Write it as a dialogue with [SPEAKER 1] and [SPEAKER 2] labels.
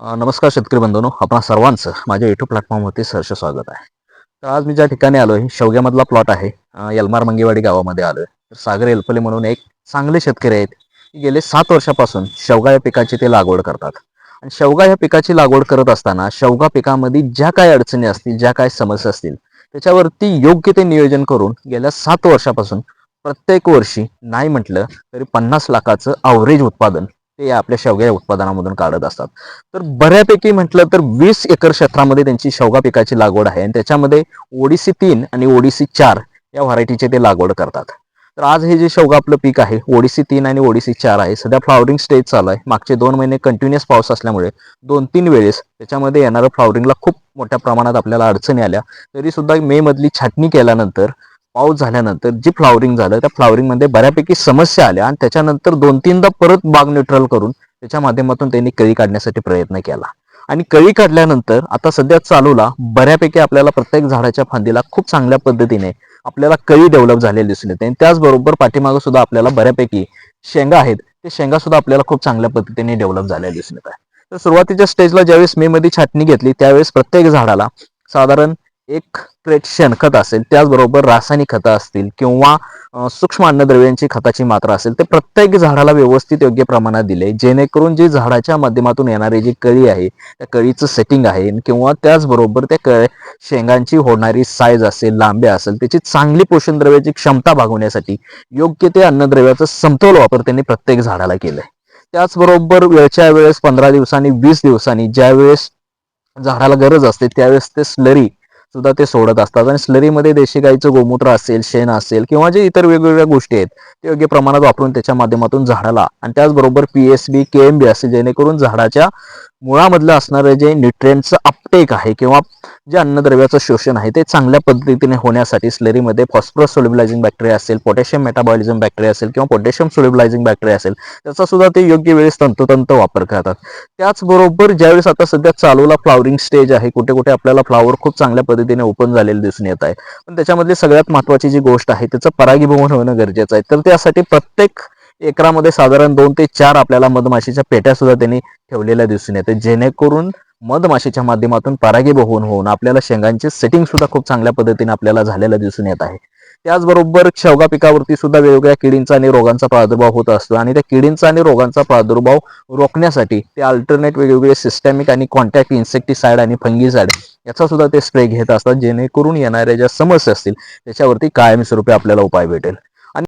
[SPEAKER 1] नमस्कार शेतकरी बंधूंनो, आपणा सर्वांचं माझ्या युट्यूब प्लॅटफॉर्मवरती सहर्ष स्वागत आहे. तर आज मी ज्या ठिकाणी आलो आहे शेवग्यामधला प्लॉट आहे. यलमार मंगेवाडी गावामध्ये आलो आहे. सागर एलपले म्हणून एक चांगले शेतकरी आहेत. गेले 7 वर्षापासून शेवगा या पिकाची ते लागवड करतात. आणि शेवगा या पिकाची लागवड करत असताना शेवगा पिकामध्ये ज्या काही अडचणी असतील, ज्या काही समस्या असतील, त्याच्यावरती योग्य ते नियोजन करून गेल्या 7 वर्षापासून प्रत्येक वर्षी नाही म्हटलं तरी 50 लाखाचं अवरेज उत्पादन ते आपल्या शेवगा या उत्पादनामधून काढत असतात. तर बऱ्यापैकी म्हटलं तर 20 एकर क्षेत्रामध्ये त्यांची शेवगा पिकाची लागवड आहे आणि त्याच्यामध्ये ओडीसी 3 आणि ओडीसी 4 या व्हरायटीचे ते लागवड करतात. तर आज हे जे शेवगा आपलं पीक आहे ओडीसी 3 आणि ओडीसी 4 आहे, सध्या फ्लॉवरिंग स्टेज चालू आहे. मागचे 2 महिने कंटिन्युअस पाऊस असल्यामुळे 2-3 वेळेस त्याच्यामध्ये येणारं फ्लॉवरिंगला खूप मोठ्या प्रमाणात आपल्याला अडचणी आल्या. तरी सुद्धा मे मधली छाटणी केल्यानंतर पाऊस झाल्यानंतर जी फ्लॉवरिंग झालं त्या फ्लॉवरिंगमध्ये बऱ्यापैकी समस्या आल्या आणि त्याच्यानंतर 2-3दा परत बाग न्यूट्रल करून त्याच्या माध्यमातून त्यांनी कळी काढण्यासाठी प्रयत्न केला. आणि कळी काढल्यानंतर आता सध्या चालूला बऱ्यापैकी आपल्याला प्रत्येक झाडाच्या फांदीला खूप चांगल्या पद्धतीने आपल्याला कळी डेव्हलप झालेली दिसून येते. आणि त्याचबरोबर पाठीमागं सुद्धा आपल्याला बऱ्यापैकी शेंगा आहेत, ते शेंगा सुद्धा आपल्याला खूप चांगल्या पद्धतीने डेव्हलप झालेल्या दिसून येत आहे. तर सुरुवातीच्या स्टेजला ज्यावेळेस मे मध्ये छाटणी घेतली त्यावेळेस प्रत्येक झाडाला साधारण 1 क्रेट शेणखत असेल, त्याचबरोबर रासायनिक खतं असतील किंवा सूक्ष्म अन्नद्रव्यांची खताची मात्रा असेल, ते प्रत्येक झाडाला व्यवस्थित योग्य प्रमाणात दिले, जेणेकरून जी झाडाच्या माध्यमातून येणारी जी कळी आहे त्या कळीचं सेटिंग आहे किंवा त्याचबरोबर त्या शेंगांची होणारी साईज असेल, लांबी असेल, त्याची चांगली पोषण द्रव्याची क्षमता भागवण्यासाठी योग्य ते अन्नद्रव्याचं समतोल वापर त्यांनी प्रत्येक झाडाला केलाय. त्याचबरोबर वेळच्या वेळेस 15 दिवसांनी 20 दिवसांनी ज्यावेळेस झाडाला गरज असते त्यावेळेस ते स्लरी सुद्धा ते सोडत असतात. आणि स्लरीमध्ये देशी गाईचं गोमूत्र असेल, शेण असेल किंवा जे इतर वेगवेगळ्या गोष्टी आहेत ते योग्य प्रमाणात वापरून त्याच्या माध्यमातून झाडाला आणि त्याचबरोबर पीएसबी केएमबी असेल, जेणेकरून झाडाच्या मुळामधलं असणारं जे न्यूट्रिएंटचं अपटेक आहे किंवा जे अन्नद्रव्याचं शोषण आहे ते चांगल्या पद्धतीने होण्यासाठी स्लरीमध्ये फॉस्फरस सोल्युबलायझिंग बॅक्टेरिया असेल, पोटॅशियम मेटाबॉलिझम बॅक्टेरिया असेल किंवा पोटॅशियम सोल्युबलायझिंग बॅक्टेरिया असेल, त्याचा सुद्धा ते योग्य वेळेस तंतोतंत वापर करतात. त्याचबरोबर ज्यावेळेस आता सध्या चालूला फ्लॉवरिंग स्टेज आहे, कुठे कुठे आपल्याला फ्लॉवर खूप चांगल्या पद्धतीने ओपन झालेले दिसून येत आहे, पण त्याच्यामधली सगळ्यात महत्त्वाची जी गोष्ट आहे त्याचं परागीभवन होणं गरजेचं आहे. तर त्यासाठी प्रत्येक एकरामध्ये साधारण 2 ते 4 आपल्याला मधमाशीच्या पेट्या सुद्धा त्यांनी ठेवलेल्या दिसून येते, जेणेकरून मधमाशीच्या माध्यमातून परागीभवन होऊन आपल्याला शेंगांचे सेटिंग सुद्धा खूप चांगल्या पद्धतीने आपल्याला झालेलं दिसून येत आहे. त्याचबरोबर शेवगा पिकावरती सुद्धा वेगवेगळ्या किडींचा आणि रोगांचा प्रादुर्भाव होत असतो आणि त्या किडींचा आणि रोगांचा प्रादुर्भाव रोखण्यासाठी ते अल्टरनेट वेगवेगळे सिस्टॅमिक आणि कॉन्टॅक्ट इन्सेक्टिसाइड आणि फंगीसाइड याचा सुद्धा ते स्प्रे घेत असतात, जेणेकरून येणाऱ्या ज्या समस्या असतील त्याच्यावरती कायमस्वरूपी आपल्याला उपाय भेटेल.